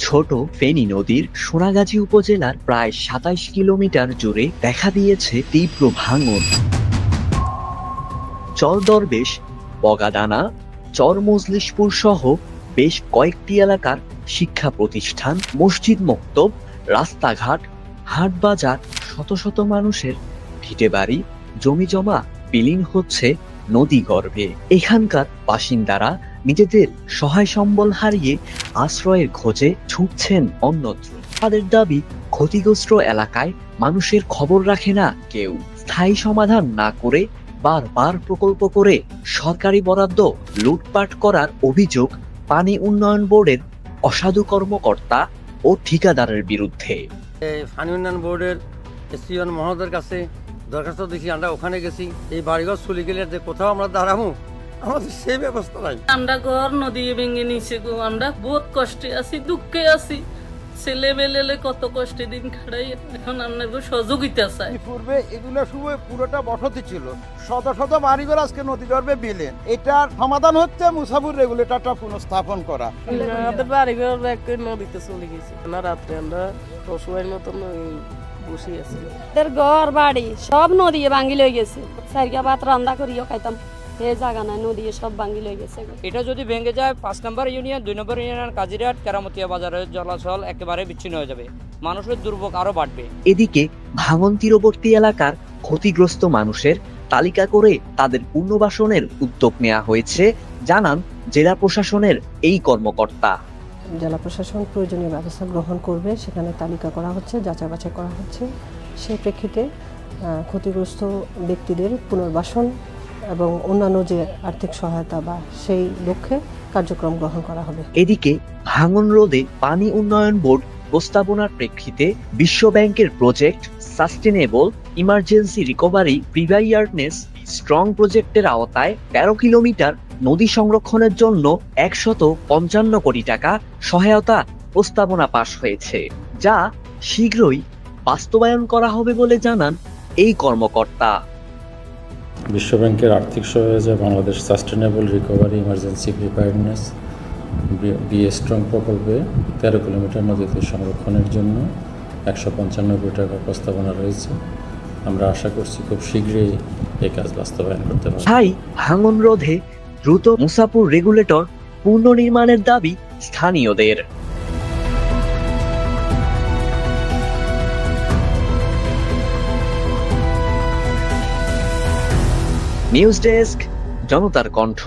ছোট ফেনী নদীর সোনাগাজী উপজেলার প্রায় ২৭ কিলোমিটার জুড়ে দেখা দিয়েছে তীব্র ভাঙন। চর দরবেশ, বগাদানা, চর মজলিশপুর সহ বেশ কয়েকটি এলাকার শিক্ষা প্রতিষ্ঠান, মসজিদ মক্তব, রাস্তাঘাট, হাট বাজার, শত শত মানুষের ভিটেবাড়ি, জমিজমা বিলীন হচ্ছে নদী গর্ভে। এখানকার বাসিন্দারা নিজেদের সহায় সম্বল হারিয়ে আশ্রয়ের খোঁজে ছুটছেন অন্যত্র। তাদের দাবি, ক্ষতিগ্রস্ত এলাকায় মানুষের খবর রাখে না কেউ। স্থায়ী সমাধান না করে বারবার প্রকল্প করে সরকারি বরাদ্দ লুটপাট করার অভিযোগ পানি উন্নয়ন বোর্ডের অসাধু কর্মকর্তা ও ঠিকাদারের বিরুদ্ধে। পানি উন্নয়ন বোর্ডের এসিওন মহোদয়ের কাছে দরখাস্ত দিয়েছি, আমরা ওখানে গেছি। এই বাড়িঘর চলে গেলে যে কোথাও আমরা দাঁড়াবো, আমাদের সেই ব্যবস্থা নাই। আমরা ঘর নদী ভেঙে নিচে গো, আমরা বহুত কষ্টে আছি, দুঃখে আছি। ছেলে বেলেলে কত কষ্টে দিন খাড়াই, এখন আমরা সহযোগিতা চাই। পূর্বে এগুলো শুধু পুরোটা বসতি ছিল, শত শত বাড়িঘর আজকে নদী গর্ভে বিলীন। এটার সমাধান হচ্ছে মুসাফির রেগুলেটরটা পুনঃস্থাপন করা। আমাদের বাড়িঘর নদীতে চলে গেছে না, রাত্রে আমরা অসহায়ের মতন বসে আছি। ঘর বাড়ি সব নদী ভাঙ্গি লই গেছে, সারিকা ভাত রান্না করিও খাইতাম, এই জায়গা নাই, নদী সব ভাঙ্গি লই গেছে। এটা যদি ভেঙে যায় ৫ নম্বর ইউনিয়ন, ২ নম্বর ইউনিয়ন কাজিরহাট, কেরামতিয়া বাজারের চলাচল একেবারে বিচ্ছিন্ন হয়ে যাবে, মানুষের দুর্ভোগ আরো বাড়বে। এদিকে ভাঙন তীরবর্তী এলাকার ক্ষতিগ্রস্ত মানুষের তালিকা করে তাদের পুনর্বাসনের উদ্যোগ নেওয়া হয়েছে, জানান জেলা প্রশাসনের এই কর্মকর্তা। জেলা প্রশাসন প্রয়োজনীয় ব্যবস্থা গ্রহণ করবে, সেখানে তালিকা করা হচ্ছে, যাচাই বাছাই করা হচ্ছে। সেই প্রেক্ষিতে ক্ষতিগ্রস্ত ব্যক্তিদের পুনর্বাসন এবং অন্যান্য যে আর্থিক সহায়তা বা সেই লক্ষ্যে কার্যক্রম গ্রহণ করা হবে। এদিকে ভাঙন রোধে পানি উন্নয়ন বোর্ড প্রস্তাবনার প্রেক্ষিতে বিশ্ব ব্যাংকের project sustainable emergency recovery preparedness strong প্রজেক্টের আওতায় ১৩ কিলোমিটার নদী সংরক্ষণের জন্য ১৫৫ কোটি টাকা সহায়তা প্রস্তাবনা পাশ হয়েছে, যা শীঘ্রই বাস্তবায়ন করা হবে বলে জানান এই কর্মকর্তা। বিশ্ব ব্যাংকের আর্থিক সহায়তায় Bangladesh sustainable recovery emergency preparedness B strong প্রকল্পে ১৩ কিলোমিটার নদীতে সংরক্ষণের জন্য ১৫৫ কোটি টাকা প্রস্তাবনা রয়েছে। আমরা আশা করছি খুব শীঘ্রই এই কাজ বাস্তবায়ন করতে পারব। তাই ভাঙন রোধে দ্রুত মুসাপুর রেগুলেটর পুনর্নির্মাণের দাবি স্থানীয়দের। নিউজ ডেস্ক, জনতার কণ্ঠ।